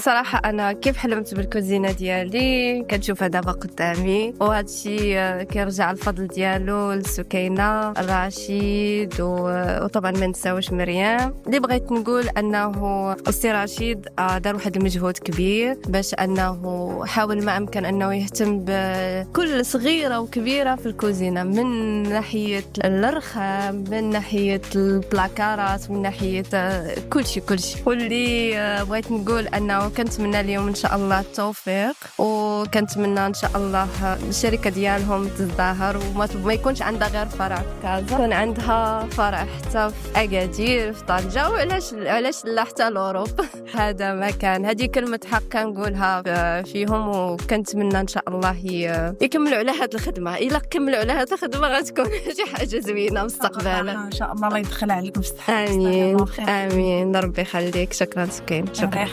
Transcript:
صراحة أنا كيف حلمت بالكوزينة ديالي كنشوفها دابا قدامي، وهذا الشيء كيرجع الفضل ديالو لسكينة الرشيد وطبعا ما نساوش مريم. اللي بغيت نقول أنه السي رشيد دار واحد المجهود كبير باش أنه حاول ما أمكن أنه يهتم بكل صغيرة وكبيرة في الكوزينة، من ناحية الرخام، من ناحية البلاكارات، من ناحية كل شيء. واللي بغيت نقول أنه كنتمنى اليوم إن شاء الله التوفيق، وكنتمنى إن شاء الله الشركة ديالهم تزدهر وما يكونش عندها غير فرع في كازا، يكون عندها فرع حتى في أكادير، في طنجة، وعلاش لا حتى لأوروب. هذا ما كان، هذه كلمة حق كنقولها فيهم، وكنتمنى إن شاء الله يكملوا على هذه الخدمة. إلا كملوا على هذه الخدمة غتكون شي حاجة زوينة مستقبلا إن شاء الله. الله يدخل عليكم في الصحة. آمين. ربي يخليك. شكرا سكين. شكرا.